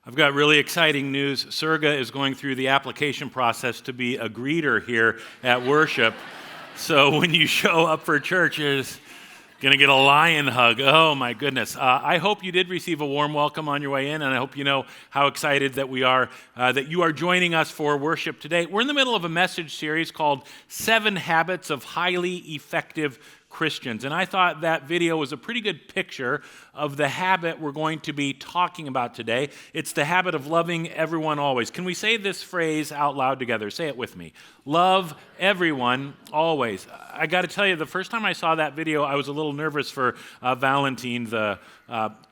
I've got really exciting news. Surga is going through the application process to be a greeter here at worship. So when you show up for church, you're going to get a lion hug. Oh, my goodness. I hope you did receive a warm welcome on your way in, and I hope you know how excited that we are that you are joining us for worship today. We're in the middle of a message series called 7 Habits of Highly Effective Christians. And I thought that video was a pretty good picture of the habit we're going to be talking about today. It's the habit of loving everyone always. Can we say this phrase out loud together? Say it with me. Love everyone always. I got to tell you, the first time I saw that video, I was a little nervous for Valentine, the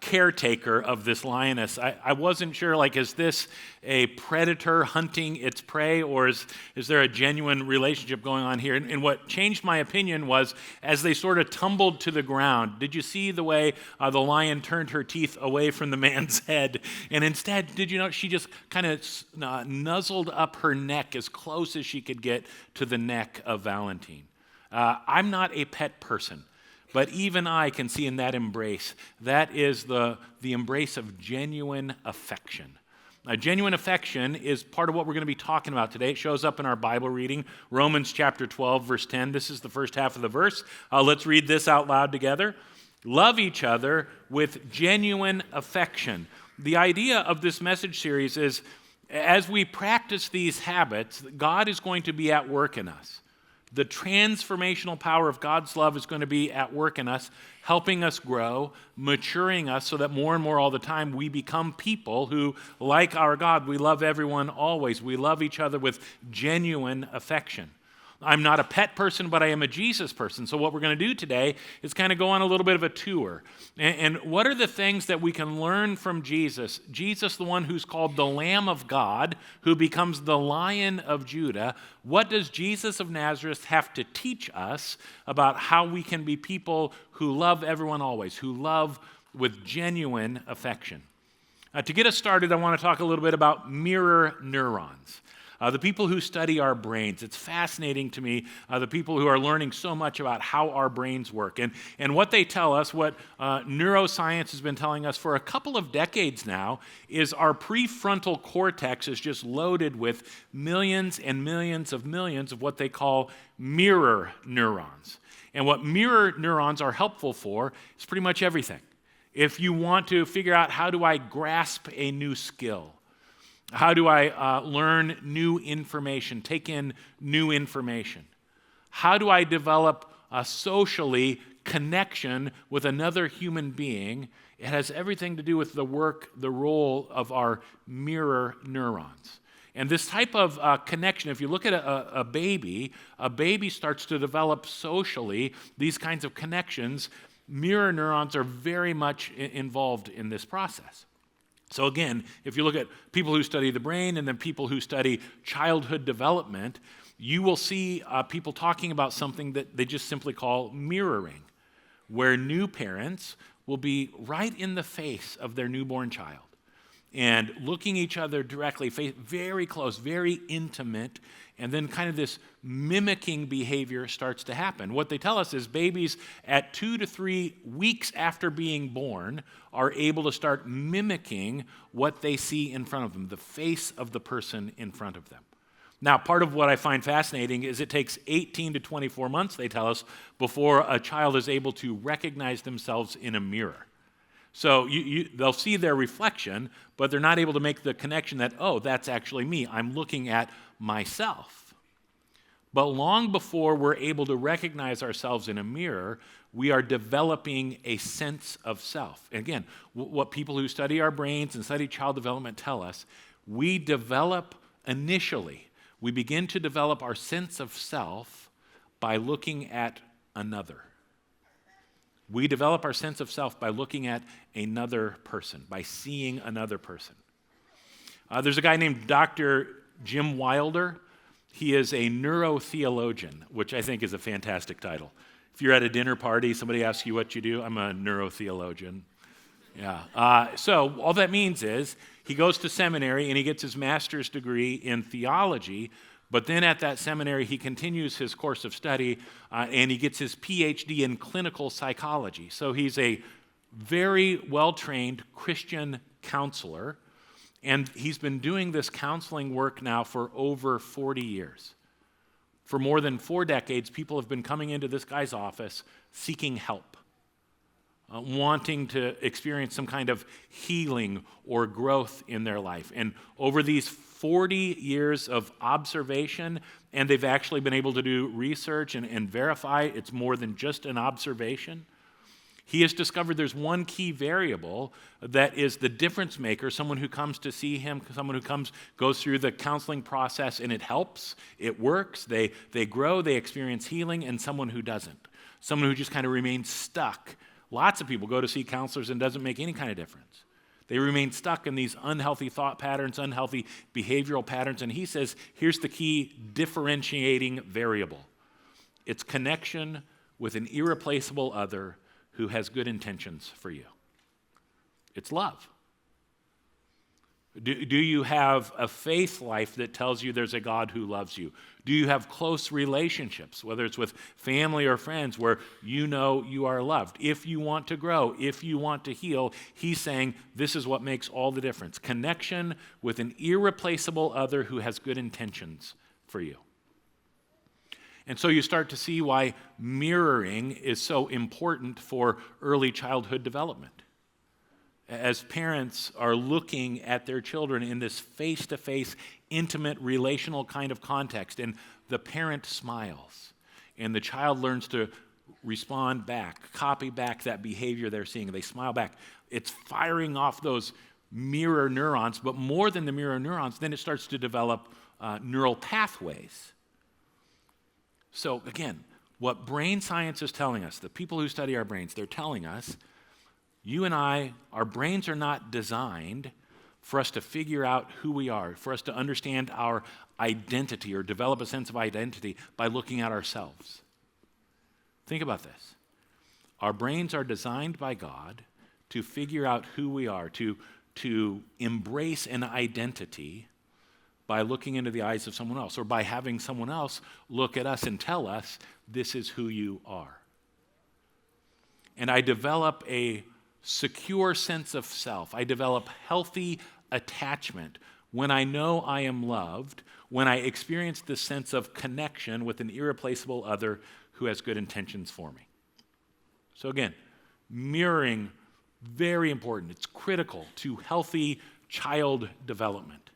caretaker of this lioness. I wasn't sure, is this a predator hunting its prey, or is there a genuine relationship going on here? And what changed my opinion was as they sort of tumbled to the ground. Did you see the way the lion turned her teeth away from the man's head? And instead, did you know she just kind of nuzzled up her neck as close as she could get to the neck of Valentine? I'm not a pet person. But even I can see in that embrace, that is the embrace of genuine affection. Genuine affection is part of what we're going to be talking about today. It shows up in our Bible reading, Romans chapter 12, verse 10. This is the first half of the verse. Let's read this out loud together. Love each other with genuine affection. The idea of this message series is, as we practice these habits, God is going to be at work in us. The transformational power of God's love is going to be at work in us, helping us grow, maturing us so that more and more all the time we become people who, like our God, we love everyone always. We love each other with genuine affection. I'm not a pet person, but I am a Jesus person. So what we're going to do today is kind of go on a little bit of a tour. And what are the things that we can learn from Jesus? Jesus, the one who's called the Lamb of God, who becomes the Lion of Judah. What does Jesus of Nazareth have to teach us about how we can be people who love everyone always, who love with genuine affection? To get us started, I want to talk a little bit about mirror neurons. The people who study our brains. It's fascinating to me, the people who are learning so much about how our brains work. And what they tell us, what neuroscience has been telling us for a couple of decades now, is our prefrontal cortex is just loaded with millions and millions of what they call mirror neurons. And what mirror neurons are helpful for is pretty much everything. If you want to figure out how do I grasp a new skill, how do I learn new information, take in new information? How do I develop a socially connection with another human being? It has everything to do with the role of our mirror neurons. And this type of connection, if you look at a baby starts to develop socially these kinds of connections. Mirror neurons are very much involved in this process. So again, if you look at people who study the brain and then people who study childhood development, you will see people talking about something that they just simply call mirroring, where new parents will be right in the face of their newborn child and looking each other directly, very close, very intimate, and then kind of this mimicking behavior starts to happen. What they tell us is babies at 2 to 3 weeks after being born are able to start mimicking what they see in front of them, the face of the person in front of them. Now, part of what I find fascinating is it takes 18 to 24 months, they tell us, before a child is able to recognize themselves in a mirror. So they'll see their reflection, but they're not able to make the connection that, oh, that's actually me. I'm looking at myself. But long before we're able to recognize ourselves in a mirror, we are developing a sense of self. And again, what people who study our brains and study child development tell us, we develop initially, we begin to develop our sense of self by looking at another. We develop our sense of self by looking at another person, by seeing another person. There's a guy named Dr. Jim Wilder. He is a neurotheologian, which I think is a fantastic title. If you're at a dinner party, somebody asks you what you do, I'm a neurotheologian. Yeah. So all that means is he goes to seminary and he gets his master's degree in theology, but then at that seminary he continues his course of study and he gets his PhD in clinical psychology. So he's a very well-trained Christian counselor. And he's been doing this counseling work now for over 40 years. For more than 4 decades, people have been coming into this guy's office seeking help, wanting to experience some kind of healing or growth in their life. And over these 40 years of observation, and they've actually been able to do research and verify it's more than just an observation, he has discovered there's one key variable that is the difference maker, someone who comes to see him, someone who goes through the counseling process and it helps, it works, they grow, they experience healing, and someone who doesn't. Someone who just kind of remains stuck. Lots of people go to see counselors and it doesn't make any kind of difference. They remain stuck in these unhealthy thought patterns, unhealthy behavioral patterns, and he says, here's the key differentiating variable. It's connection with an irreplaceable other who has good intentions for you. It's love. Do you have a faith life that tells you there's a God who loves you? Do you have close relationships, whether it's with family or friends, where you know you are loved? If you want to grow, if you want to heal, he's saying this is what makes all the difference. Connection with an irreplaceable other who has good intentions for you. And so you start to see why mirroring is so important for early childhood development. As parents are looking at their children in this face-to-face, intimate, relational kind of context, and the parent smiles, and the child learns to respond back, copy back that behavior they're seeing. They smile back. It's firing off those mirror neurons, but more than the mirror neurons, then it starts to develop neural pathways. So again, what brain science is telling us, the people who study our brains, they're telling us, you and I, our brains are not designed for us to figure out who we are, for us to understand our identity or develop a sense of identity by looking at ourselves. Think about this. Our brains are designed by God to figure out who we are, to embrace an identity by looking into the eyes of someone else, or by having someone else look at us and tell us, this is who you are. And I develop a secure sense of self. I develop healthy attachment when I know I am loved, when I experience this sense of connection with an irreplaceable other who has good intentions for me. So again, mirroring, very important. It's critical to healthy child development.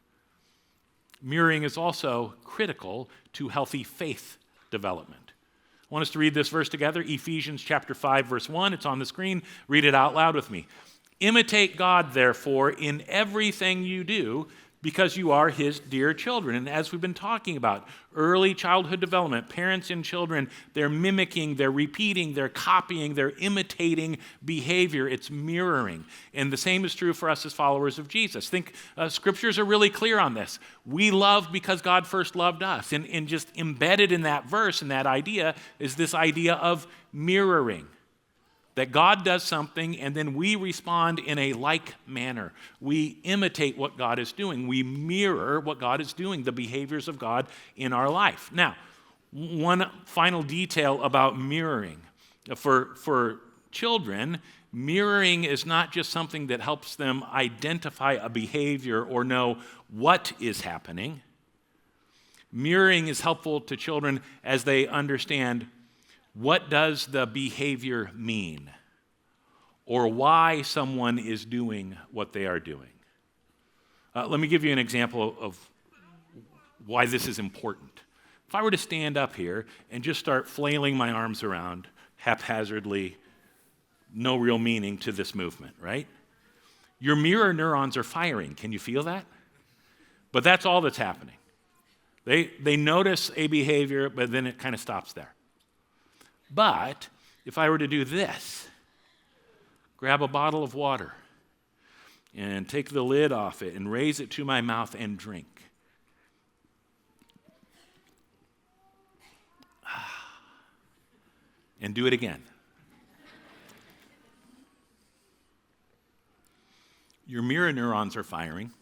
Mirroring is also critical to healthy faith development. I want us to read this verse together, Ephesians chapter 5, verse 1. It's on the screen. Read it out loud with me. Imitate God, therefore, in everything you do, because you are his dear children. And as we've been talking about, early childhood development, parents and children, they're mimicking, they're repeating, they're copying, they're imitating behavior. It's mirroring. And the same is true for us as followers of Jesus. Think, scriptures are really clear on this. We love because God first loved us. And just embedded in that verse and that idea is this idea of mirroring. That God does something and then we respond in a like manner. We imitate what God is doing. We mirror what God is doing, the behaviors of God in our life. Now, one final detail about mirroring. For children, mirroring is not just something that helps them identify a behavior or know what is happening. Mirroring is helpful to children as they understand, what does the behavior mean? Or why someone is doing what they are doing? Let me give you an example of why this is important. If I were to stand up here and just start flailing my arms around haphazardly, no real meaning to this movement, right? Your mirror neurons are firing. Can you feel that? But that's all that's happening. They notice a behavior, but then it kind of stops there. But if I were to do this, grab a bottle of water and take the lid off it and raise it to my mouth and drink. And do it again. Your mirror neurons are firing,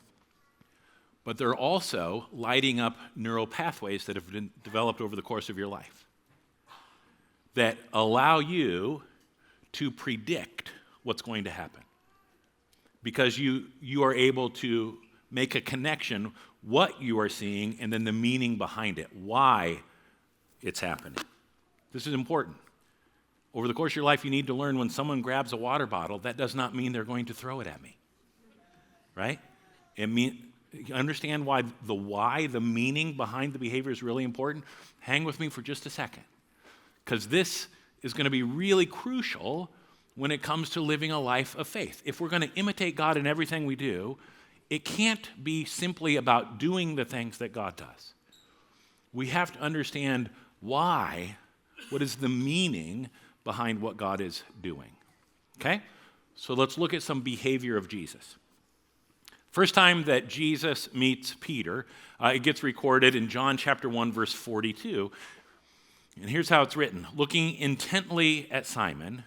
but they're also lighting up neural pathways that have been developed over the course of your life that allow you to predict what's going to happen. Because you are able to make a connection, what you are seeing, and then the meaning behind it, why it's happening. This is important. Over the course of your life, you need to learn when someone grabs a water bottle, that does not mean they're going to throw it at me, right? Understand why, the meaning behind the behavior is really important. Hang with me for just a second, because this is going to be really crucial when it comes to living a life of faith. If we're going to imitate God in everything we do, it can't be simply about doing the things that God does. We have to understand why, what is the meaning behind what God is doing. Okay? So let's look at some behavior of Jesus. First time that Jesus meets Peter, it gets recorded in John chapter 1, verse 42. And here's how it's written. Looking intently at Simon,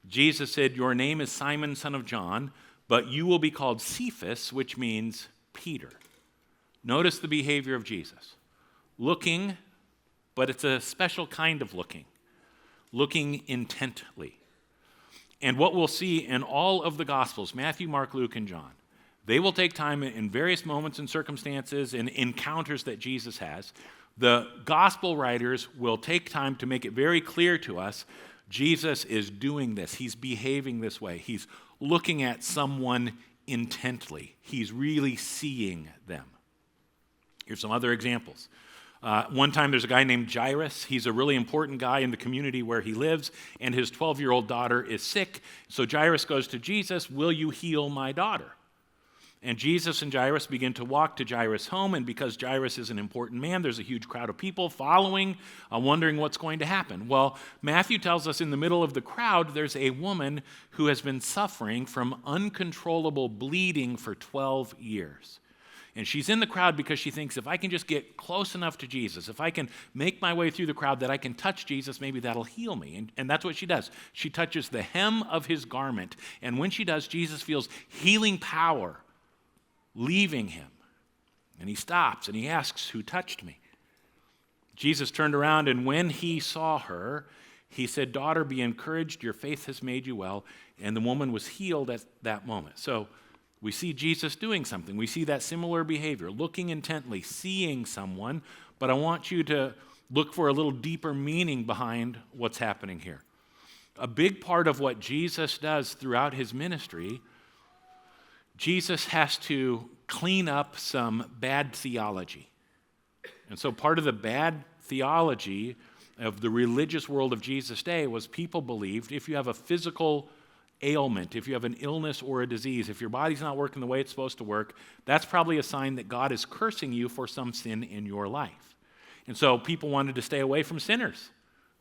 Jesus said, "Your name is Simon, son of John, but you will be called Cephas," which means Peter. Notice the behavior of Jesus. Looking, but it's a special kind of looking. Looking intently. And what we'll see in all of the Gospels, Matthew, Mark, Luke, and John, they will take time in various moments and circumstances and encounters that Jesus has. The Gospel writers will take time to make it very clear to us Jesus is doing this. He's behaving this way. He's looking at someone intently. He's really seeing them. Here's some other examples. One time there's a guy named Jairus. He's a really important guy in the community where he lives, and his 12-year-old daughter is sick. So Jairus goes to Jesus, "Will you heal my daughter?" And Jesus and Jairus begin to walk to Jairus' home, and because Jairus is an important man, there's a huge crowd of people following, wondering what's going to happen. Well, Matthew tells us in the middle of the crowd, there's a woman who has been suffering from uncontrollable bleeding for 12 years. And she's in the crowd because she thinks, if I can just get close enough to Jesus, if I can make my way through the crowd that I can touch Jesus, maybe that'll heal me. And that's what she does. She touches the hem of his garment. And when she does, Jesus feels healing power leaving him. And he stops and he asks, "Who touched me?" Jesus turned around, and when he saw her, he said, "Daughter, be encouraged. Your faith has made you well." And the woman was healed at that moment. So we see Jesus doing something. We see that similar behavior, looking intently, seeing someone. But I want you to look for a little deeper meaning behind what's happening here. A big part of what Jesus does throughout his ministry, Jesus has to clean up some bad theology. And so part of the bad theology of the religious world of Jesus' day was people believed if you have a physical ailment, if you have an illness or a disease, if your body's not working the way it's supposed to work, that's probably a sign that God is cursing you for some sin in your life. And so people wanted to stay away from sinners.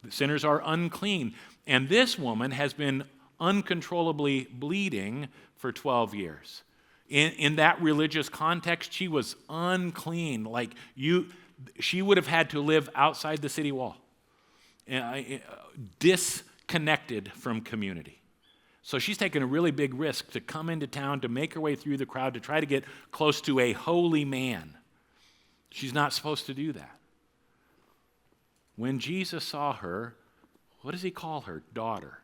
The sinners are unclean. And this woman has been uncontrollably bleeding for 12 years. In that religious context, she was unclean. She would have had to live outside the city wall, disconnected from community. So she's taken a really big risk to come into town, to make her way through the crowd, to try to get close to a holy man. She's not supposed to do that. When Jesus saw her, what does he call her? Daughter.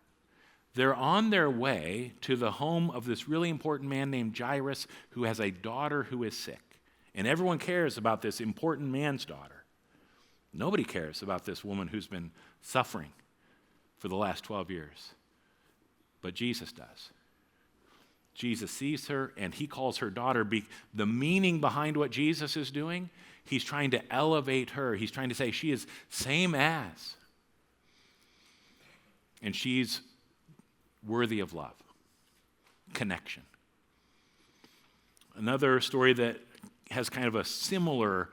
They're on their way to the home of this really important man named Jairus, who has a daughter who is sick. And everyone cares about this important man's daughter. Nobody cares about this woman who's been suffering for the last 12 years. But Jesus does. Jesus sees her, and he calls her daughter. The meaning behind what Jesus is doing, he's trying to elevate her. He's trying to say she is same as. And she's worthy of love, connection. Another story that has kind of a similar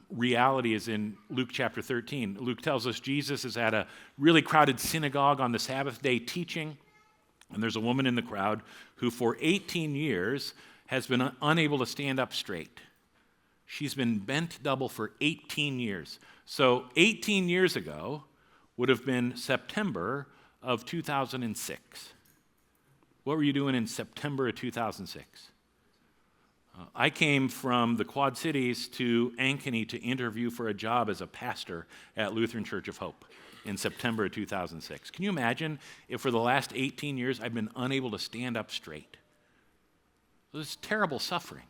reality is in Luke chapter 13. Luke tells us Jesus is at a really crowded synagogue on the Sabbath day teaching, and there's a woman in the crowd who for 18 years has been unable to stand up straight. She's been bent double for 18 years. So 18 years ago would have been September of 2006. What were you doing in September of 2006? I came from the Quad Cities to Ankeny to interview for a job as a pastor at Lutheran Church of Hope in September of 2006. Can you imagine if for the last 18 years I've been unable to stand up straight? This is terrible suffering.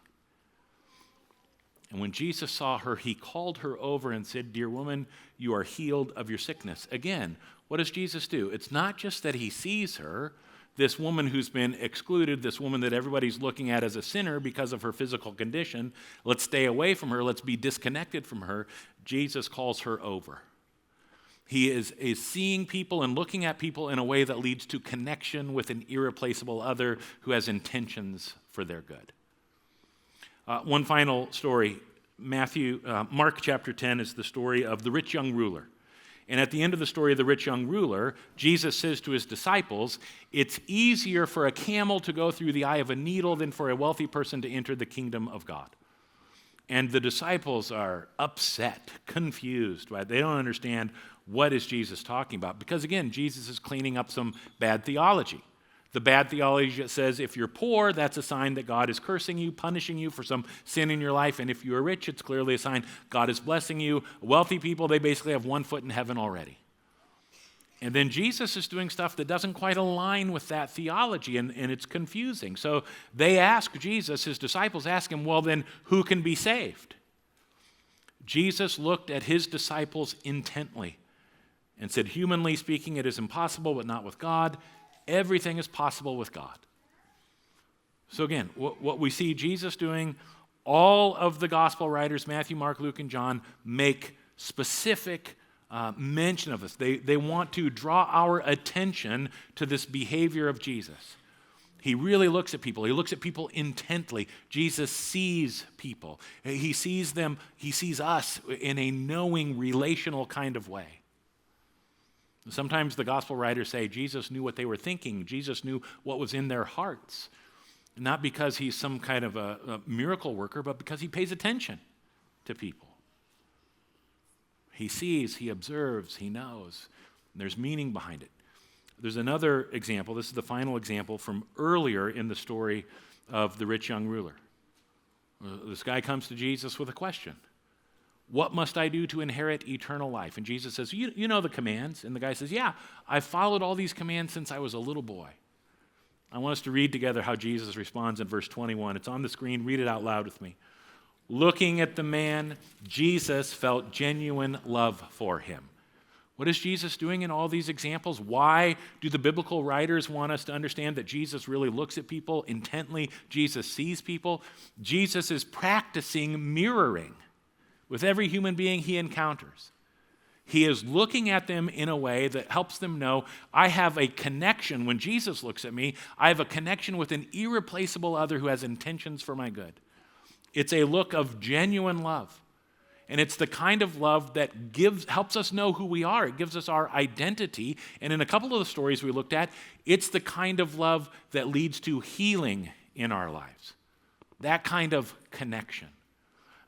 And when Jesus saw her, he called her over and said, "Dear woman, you are healed of your sickness." Again, what does Jesus do? It's not just that he sees her, this woman who's been excluded, this woman that everybody's looking at as a sinner because of her physical condition. Let's stay away from her. Let's be disconnected from her. Jesus calls her over. He is seeing people and looking at people in a way that leads to connection with an irreplaceable other who has intentions for their good. One final story. Mark chapter 10 is the story of the rich young ruler. And at the end of the story of the rich young ruler, Jesus says to his disciples, "It's easier for a camel to go through the eye of a needle than for a wealthy person to enter the kingdom of God." And the disciples are upset, confused, right? They don't understand what is Jesus talking about. Because again, Jesus is cleaning up some bad theology. The bad theology that says if you're poor, that's a sign that God is cursing you, punishing you for some sin in your life. And if you're rich, it's clearly a sign God is blessing you. Wealthy people, they basically have one foot in heaven already. And then Jesus is doing stuff that doesn't quite align with that theology, and it's confusing. So they ask Jesus, his disciples ask him, well, then who can be saved? Jesus looked at his disciples intently and said, humanly speaking, it is impossible, but not with God. Everything is possible with God. So again, what we see Jesus doing, all of the gospel writers, Matthew, Mark, Luke, and John, make specific mention of this. They want to draw our attention to this behavior of Jesus. He really looks at people. He looks at people intently. Jesus sees people. He sees them. He sees us in a knowing, relational kind of way. Sometimes the gospel writers say Jesus knew what they were thinking. Jesus knew what was in their hearts. Not because he's some kind of a miracle worker, but because he pays attention to people. He sees, he observes, he knows. And there's meaning behind it. There's another example. This is the final example from earlier in the story of the rich young ruler. This guy comes to Jesus with a question. What must I do to inherit eternal life? And Jesus says, you know the commands. And the guy says, yeah, I've followed all these commands since I was a little boy. I want us to read together how Jesus responds in verse 21. It's on the screen. Read it out loud with me. Looking at the man, Jesus felt genuine love for him. What is Jesus doing in all these examples? Why do the biblical writers want us to understand that Jesus really looks at people intently? Jesus sees people. Jesus is practicing mirroring with every human being he encounters. He is looking at them in a way that helps them know, I have a connection. When Jesus looks at me, I have a connection with an irreplaceable other who has intentions for my good. It's a look of genuine love. And it's the kind of love that helps us know who we are. It gives us our identity. And in a couple of the stories we looked at, it's the kind of love that leads to healing in our lives. That kind of connection.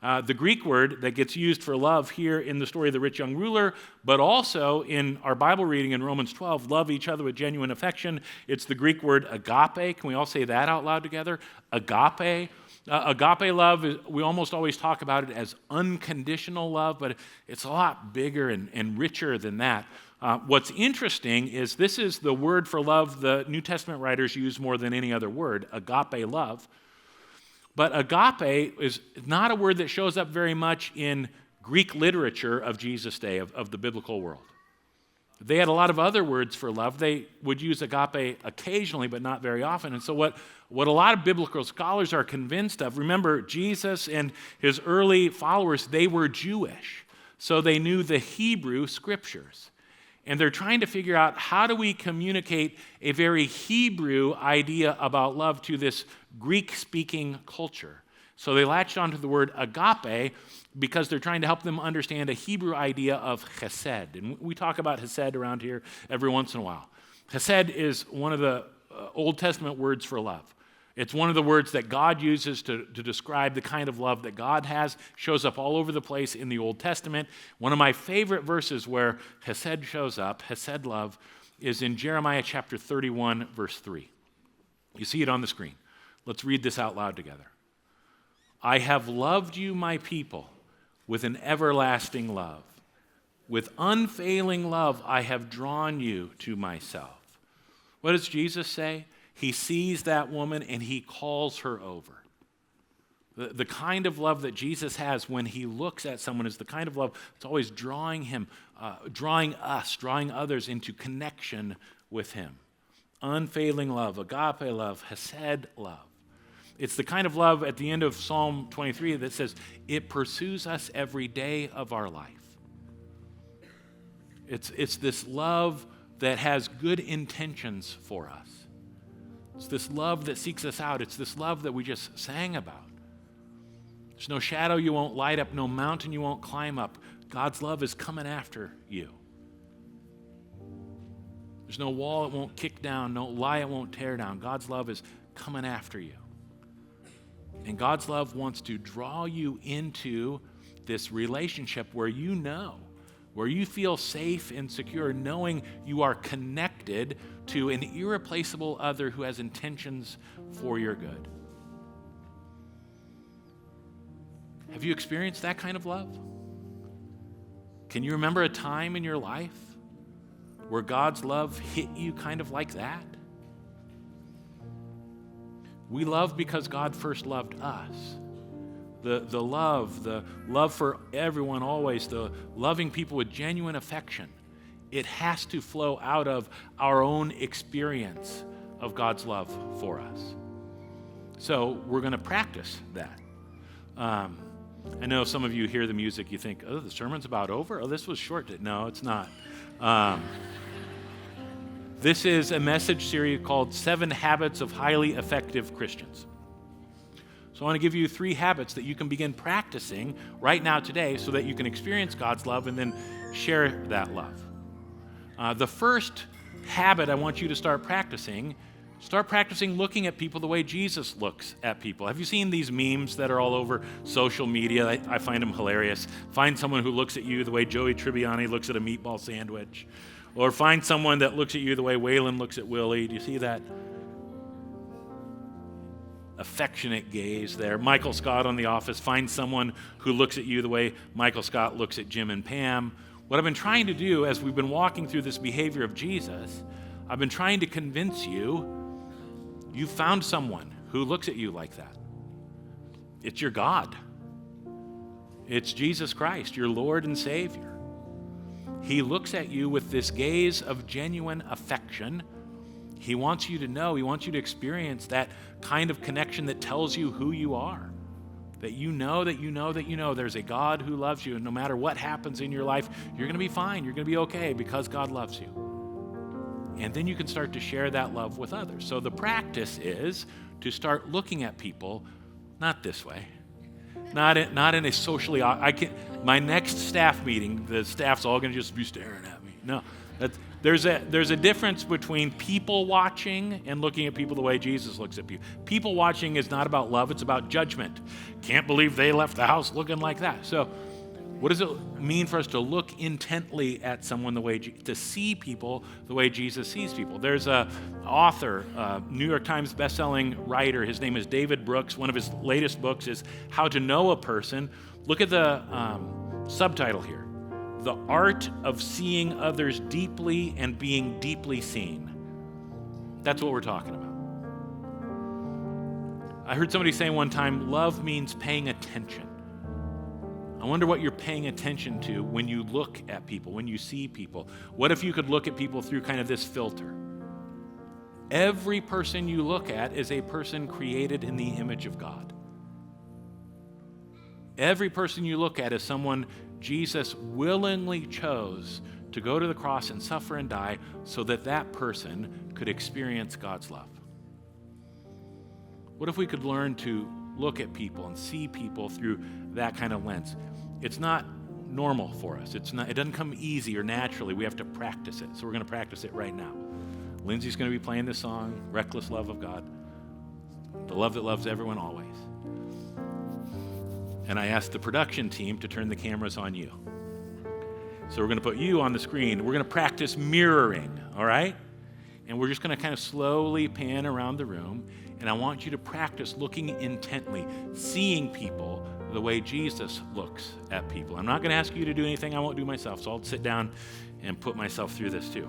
The Greek word that gets used for love here in the story of the rich young ruler, but also in our Bible reading in Romans 12, love each other with genuine affection. It's the Greek word agape. Can we all say that out loud together? Agape. Agape love, we almost always talk about it as unconditional love, but it's a lot bigger and richer than that. What's interesting is this is the word for love the New Testament writers use more than any other word, agape love. But agape is not a word that shows up very much in Greek literature of Jesus' day, of the biblical world. They had a lot of other words for love. They would use agape occasionally, but not very often. And so what a lot of biblical scholars are convinced of, remember, Jesus and his early followers, they were Jewish. So they knew the Hebrew scriptures. And they're trying to figure out how do we communicate a very Hebrew idea about love to this Greek-speaking culture. So they latched onto the word agape because they're trying to help them understand a Hebrew idea of chesed. And we talk about chesed around here every once in a while. Chesed is one of the Old Testament words for love. It's one of the words that God uses to describe the kind of love that God has. Shows up all over the place in the Old Testament. One of my favorite verses where Hesed shows up, Hesed love, is in Jeremiah chapter 31, verse 3. You see it on the screen. Let's read this out loud together. I have loved you, my people, with an everlasting love. With unfailing love, I have drawn you to myself. What does Jesus say? He sees that woman and he calls her over. The kind of love that Jesus has when he looks at someone is the kind of love that's always drawing others into connection with him. Unfailing love, agape love, hesed love. It's the kind of love at the end of Psalm 23 that says, it pursues us every day of our life. It's this love that has good intentions for us. It's this love that seeks us out. It's this love that we just sang about. There's no shadow you won't light up, no mountain you won't climb up. God's love is coming after you. There's no wall it won't kick down, no lie it won't tear down. God's love is coming after you. And God's love wants to draw you into this relationship where you feel safe and secure, knowing you are connected to an irreplaceable other who has intentions for your good. Have you experienced that kind of love? Can you remember a time in your life where God's love hit you kind of like that? We love because God first loved us. The love for everyone always, the loving people with genuine affection, it has to flow out of our own experience of God's love for us. So we're going to practice that. I know some of you hear the music, you think, oh, the sermon's about over? Oh, this was short. No, it's not. This is a message series called 7 Habits of Highly Effective Christians. So I want to give you 3 habits that you can begin practicing right now today so that you can experience God's love and then share that love. The first habit I want you to start practicing looking at people the way Jesus looks at people. Have you seen these memes that are all over social media? I find them hilarious. Find someone who looks at you the way Joey Tribbiani looks at a meatball sandwich. Or find someone that looks at you the way Waylon looks at Willie. Do you see that affectionate gaze there? Michael Scott on The Office. Find someone who looks at you the way Michael Scott looks at Jim and Pam. What I've been trying to do as we've been walking through this behavior of Jesus, I've been trying to convince you found someone who looks at you like that. It's your God. It's Jesus Christ, your Lord and Savior. He looks at you with this gaze of genuine affection. He wants you to know, he wants you to experience that kind of connection that tells you who you are. That you know there's a God who loves you, and no matter what happens in your life, you're going to be fine, you're going to be okay because God loves you. And then you can start to share that love with others. So the practice is to start looking at people not this way. Not in a socially, my next staff meeting, the staff's all going to just be staring at me. No, there's a difference between people watching and looking at people the way Jesus looks at people. People watching is not about love, it's about judgment. Can't believe they left the house looking like that. So what does it mean for us to look intently at someone to see people the way Jesus sees people? There's an author, New York Times bestselling writer. His name is David Brooks. One of his latest books is How to Know a Person. Look at the subtitle here. The Art of Seeing Others Deeply and Being Deeply Seen. That's what we're talking about. I heard somebody say one time, love means paying attention. I wonder what you're paying attention to when you look at people, when you see people. What if you could look at people through kind of this filter? Every person you look at is a person created in the image of God. Every person you look at is someone Jesus willingly chose to go to the cross and suffer and die so that that person could experience God's love. What if we could learn to look at people and see people through that kind of lens? It's not normal for us. It doesn't come easy or naturally. We have to practice it. So we're going to practice it right now. Lindsay's going to be playing this song, Reckless Love of God, the love that loves everyone always. And I asked the production team to turn the cameras on you. So we're going to put you on the screen. We're going to practice mirroring, all right? And we're just going to kind of slowly pan around the room. And I want you to practice looking intently, seeing people the way Jesus looks at people. I'm not going to ask you to do anything I won't do myself, so I'll sit down and put myself through this too.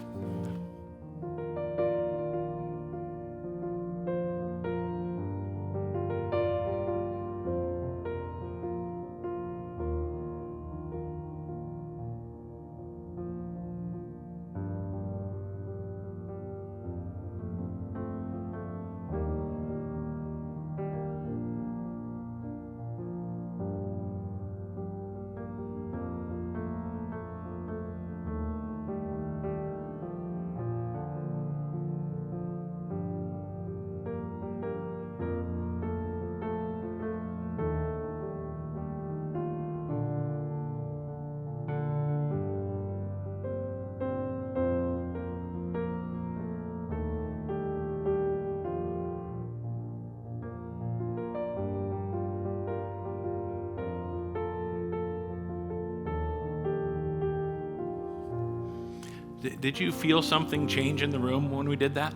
Did you feel something change in the room when we did that?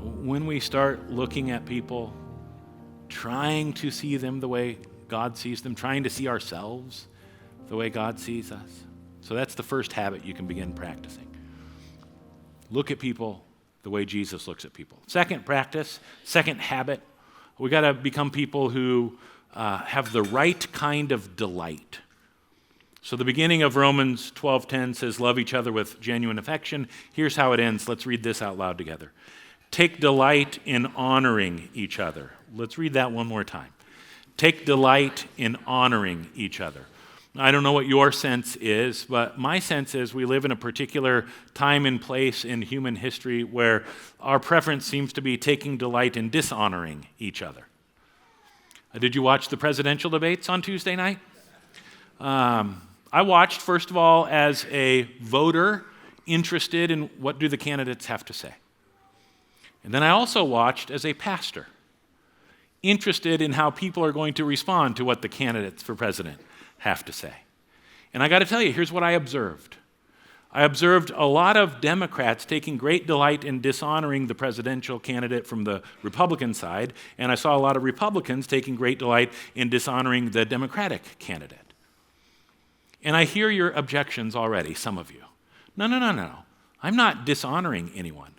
When we start looking at people, trying to see them the way God sees them, trying to see ourselves the way God sees us. So that's the first habit you can begin practicing. Look at people the way Jesus looks at people. Second habit, we got to become people who have the right kind of delight. So the beginning of Romans 12:10 says, love each other with genuine affection. Here's how it ends. Let's read this out loud together. Take delight in honoring each other. Let's read that one more time. Take delight in honoring each other. I don't know what your sense is, but my sense is we live in a particular time and place in human history where our preference seems to be taking delight in dishonoring each other. Did you watch the presidential debates on Tuesday night? I watched, first of all, as a voter interested in what do the candidates have to say. And then I also watched as a pastor, interested in how people are going to respond to what the candidates for president have to say. And I got to tell you, here's what I observed. I observed a lot of Democrats taking great delight in dishonoring the presidential candidate from the Republican side, and I saw a lot of Republicans taking great delight in dishonoring the Democratic candidate. And I hear your objections already, some of you. No. I'm not dishonoring anyone.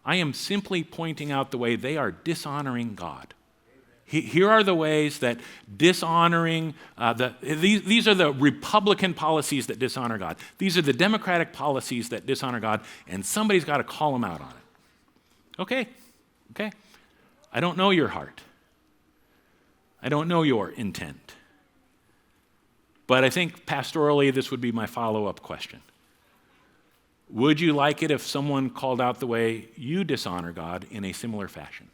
I am simply pointing out the way they are dishonoring God. Here are the ways that dishonoring, these are the Republican policies that dishonor God. These are the Democratic policies that dishonor God, and somebody's got to call them out on it. Okay. I don't know your heart. I don't know your intent. But I think pastorally, this would be my follow-up question. Would you like it if someone called out the way you dishonor God in a similar fashion?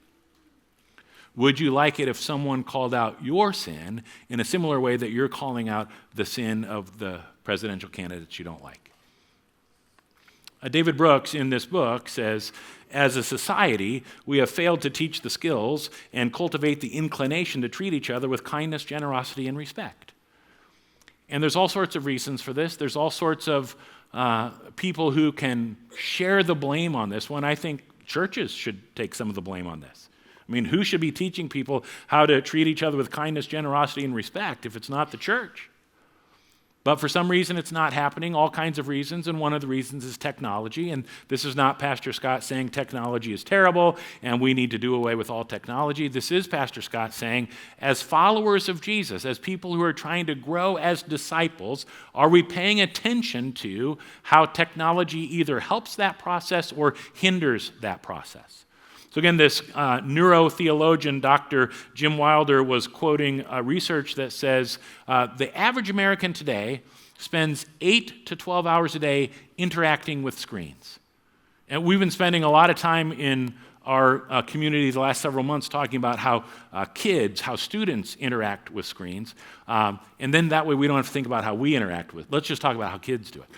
Would you like it if someone called out your sin in a similar way that you're calling out the sin of the presidential candidates you don't like? David Brooks in this book says, as a society, we have failed to teach the skills and cultivate the inclination to treat each other with kindness, generosity, and respect. And there's all sorts of reasons for this. There's all sorts of people who can share the blame on this, when I think churches should take some of the blame on this. I mean, who should be teaching people how to treat each other with kindness, generosity, and respect if it's not the church? But for some reason, it's not happening, all kinds of reasons, and one of the reasons is technology. And this is not Pastor Scott saying technology is terrible and we need to do away with all technology. This is Pastor Scott saying, as followers of Jesus, as people who are trying to grow as disciples, are we paying attention to how technology either helps that process or hinders that process? So again, this neurotheologian, Dr. Jim Wilder, was quoting research that says the average American today spends 8 to 12 hours a day interacting with screens. And we've been spending a lot of time in our community the last several months talking about how how students interact with screens. And then that way we don't have to think about how we interact with. Let's just talk about how kids do it.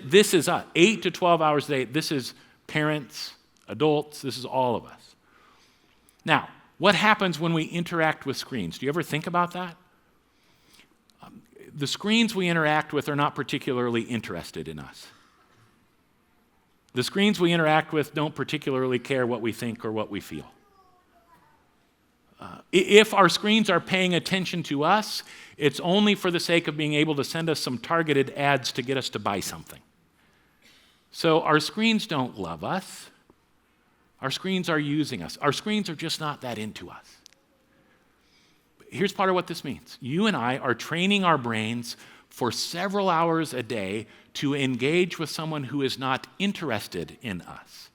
This is 8 to 12 hours a day. This is parents, adults, this is all of us. Now, what happens when we interact with screens? Do you ever think about that? The screens we interact with are not particularly interested in us. The screens we interact with don't particularly care what we think or what we feel. If our screens are paying attention to us, it's only for the sake of being able to send us some targeted ads to get us to buy something. So our screens don't love us. Our screens are using us. Our screens are just not that into us. Here's part of what this means. You and I are training our brains for several hours a day to engage with someone who is not interested in us.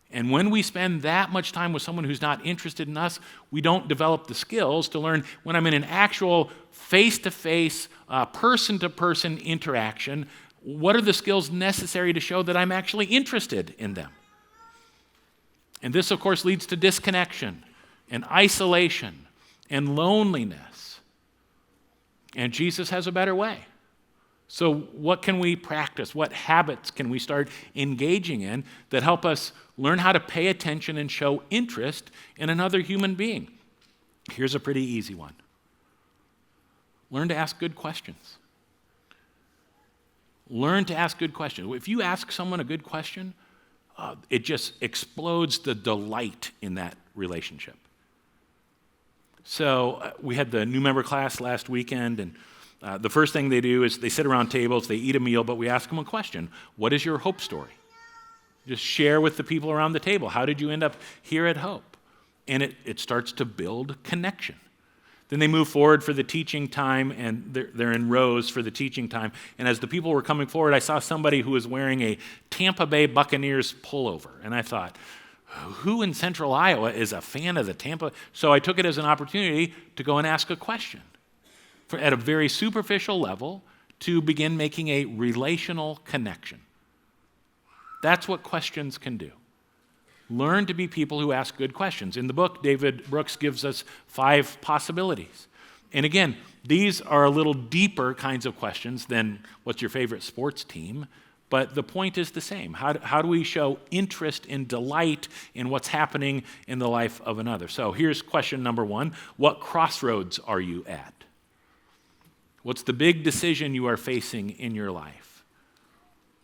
And when we spend that much time with someone who's not interested in us, we don't develop the skills to learn when I'm in an actual face-to-face, person-to-person interaction, what are the skills necessary to show that I'm actually interested in them? And this, of course, leads to disconnection and isolation and loneliness. And Jesus has a better way. So what can we practice? What habits can we start engaging in that help us learn how to pay attention and show interest in another human being? Here's a pretty easy one. Learn to ask good questions. Learn to ask good questions. If you ask someone a good question, it just explodes the delight in that relationship. So we had the new member class last weekend, and the first thing they do is they sit around tables, they eat a meal, but we ask them a question. What is your hope story? Just share with the people around the table. How did you end up here at Hope? And it starts to build connection. Then they move forward for the teaching time, and they're in rows for the teaching time. And as the people were coming forward, I saw somebody who was wearing a Tampa Bay Buccaneers pullover. And I thought, who in central Iowa is a fan of the Tampa? So I took it as an opportunity to go and ask a question at a very superficial level to begin making a relational connection. That's what questions can do. Learn to be people who ask good questions. In the book, David Brooks gives us 5 possibilities. And again, these are a little deeper kinds of questions than what's your favorite sports team, but the point is the same. How do we show interest and delight in what's happening in the life of another? So here's question number 1. What crossroads are you at? What's the big decision you are facing in your life?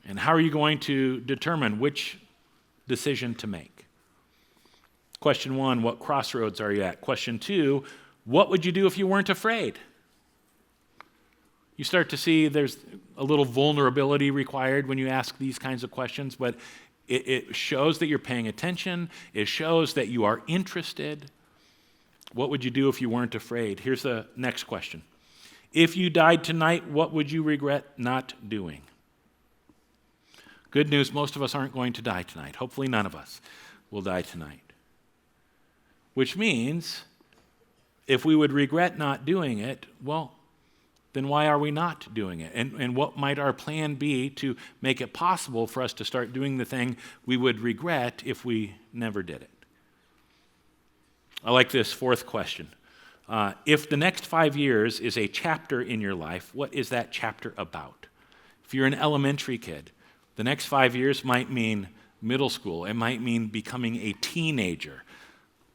And how are you going to determine which decision to make? Question 1, what crossroads are you at? Question 2, what would you do if you weren't afraid? You start to see there's a little vulnerability required when you ask these kinds of questions, but it shows that you're paying attention. It shows that you are interested. What would you do if you weren't afraid? Here's the next question. If you died tonight, what would you regret not doing? Good news, most of us aren't going to die tonight. Hopefully none of us will die tonight. Which means, if we would regret not doing it, well, then why are we not doing it? And what might our plan be to make it possible for us to start doing the thing we would regret if we never did it? I like this 4th question. If the next 5 years is a chapter in your life, what is that chapter about? If you're an elementary kid, the next 5 years might mean middle school. It might mean becoming a teenager.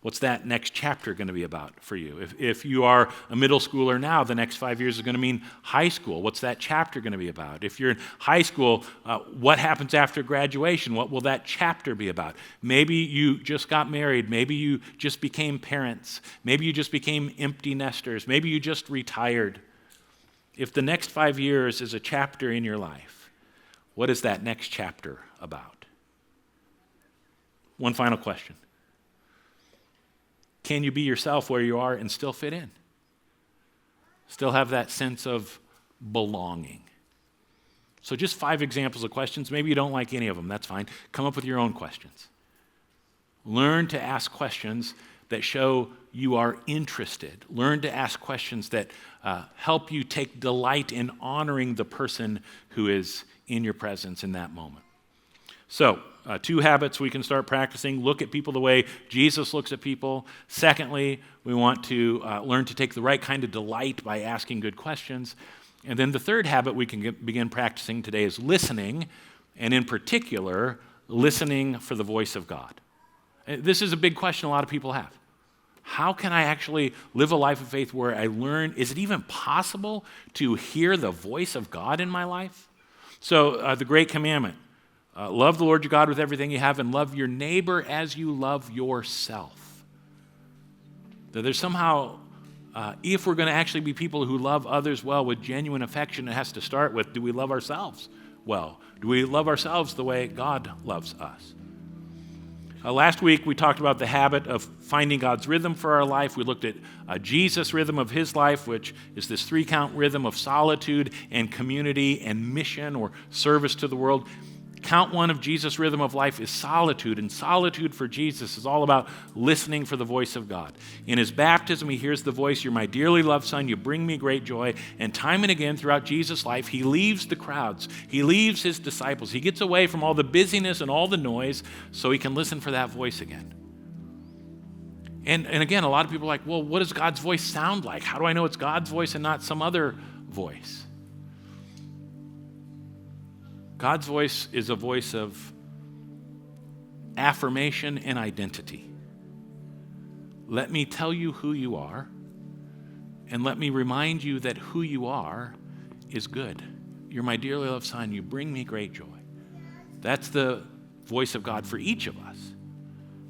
What's that next chapter going to be about for you? If you are a middle schooler now, the next 5 years is going to mean high school. What's that chapter going to be about? If you're in high school, what happens after graduation? What will that chapter be about? Maybe you just got married. Maybe you just became parents. Maybe you just became empty nesters. Maybe you just retired. If the next 5 years is a chapter in your life, what is that next chapter about? One final question. Can you be yourself where you are and still fit in? Still have that sense of belonging? So just 5 examples of questions. Maybe you don't like any of them. That's fine. Come up with your own questions. Learn to ask questions that show you are interested. Learn to ask questions that help you take delight in honoring the person who is in your presence in that moment. So, 2 habits we can start practicing. Look at people the way Jesus looks at people. Secondly, we want to learn to take the right kind of delight by asking good questions. And then the 3rd habit we can begin practicing today is listening, and in particular, listening for the voice of God. This is a big question a lot of people have. How can I actually live a life of faith where I learn, is it even possible to hear the voice of God in my life? So the great commandment, love the Lord your God with everything you have and love your neighbor as you love yourself. That there's somehow, if we're going to actually be people who love others well with genuine affection, it has to start with, do we love ourselves well? Do we love ourselves the way God loves us? Last week, we talked about the habit of finding God's rhythm for our life. We looked at Jesus' rhythm of his life, which is this 3-count rhythm of solitude and community and mission or service to the world. Count 1 of Jesus' rhythm of life is solitude, and solitude for Jesus is all about listening for the voice of God. In his baptism, he hears the voice, "You're my dearly loved son, you bring me great joy." And time and again throughout Jesus' life, he leaves the crowds. He leaves his disciples. He gets away from all the busyness and all the noise so he can listen for that voice again. And again, a lot of people are like, well, what does God's voice sound like? How do I know it's God's voice and not some other voice? God's voice is a voice of affirmation and identity. Let me tell you who you are, and let me remind you that who you are is good. you're my dearly loved son. You bring me great joy. That's the voice of God for each of us.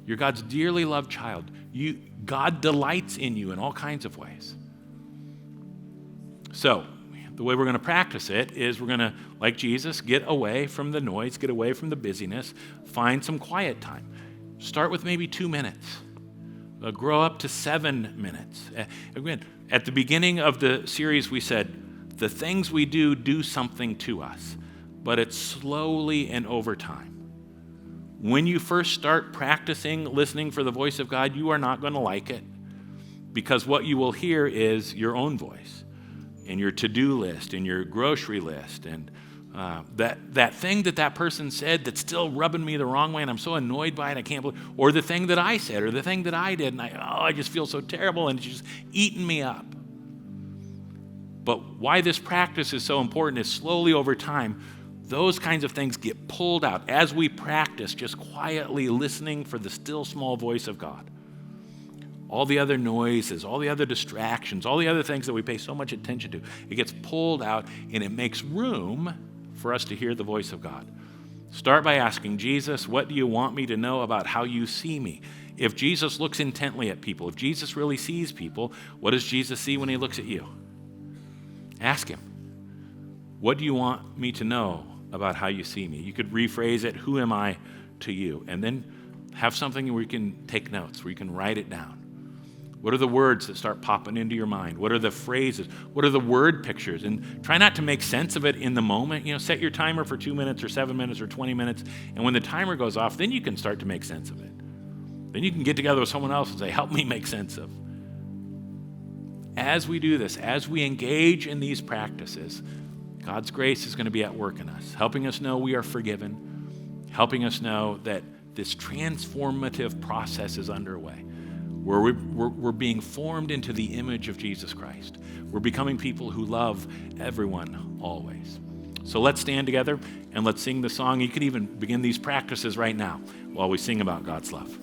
You're God's dearly loved child. God delights in you in all kinds of ways. So, the way we're going to practice it is we're going to, like Jesus, get away from the noise, get away from the busyness, find some quiet time. Start with maybe 2 minutes. Grow up to 7 minutes. Again, at the beginning of the series, we said, the things we do something to us, but it's slowly and over time. When you first start practicing listening for the voice of God, you are not going to like it, because what you will hear is your own voice and your to-do list and your grocery list and that thing that person said that's still rubbing me the wrong way and I'm so annoyed by it, I can't believe, or the thing that I said or the thing that I did and I just feel so terrible and it's just eating me up. But why this practice is so important is slowly over time, those kinds of things get pulled out as we practice just quietly listening for the still small voice of God. All the other noises, all the other distractions, all the other things that we pay so much attention to, it gets pulled out and it makes room for us to hear the voice of God. Start by asking, Jesus, what do you want me to know about how you see me? If Jesus looks intently at people, if Jesus really sees people, what does Jesus see when he looks at you? Ask him, what do you want me to know about how you see me? You could rephrase it, who am I to you? And then have something where you can take notes, where you can write it down. What are the words that start popping into your mind? What are the phrases? What are the word pictures? And try not to make sense of it in the moment. Set your timer for 2 minutes or 7 minutes or 20 minutes. And when the timer goes off, then you can start to make sense of it. Then you can get together with someone else and say, help me make sense of. As we do this, as we engage in these practices, God's grace is going to be at work in us, helping us know we are forgiven, helping us know that this transformative process is underway, where we're being formed into the image of Jesus Christ. We're becoming people who love everyone always. So let's stand together and let's sing the song. You could even begin these practices right now while we sing about God's love.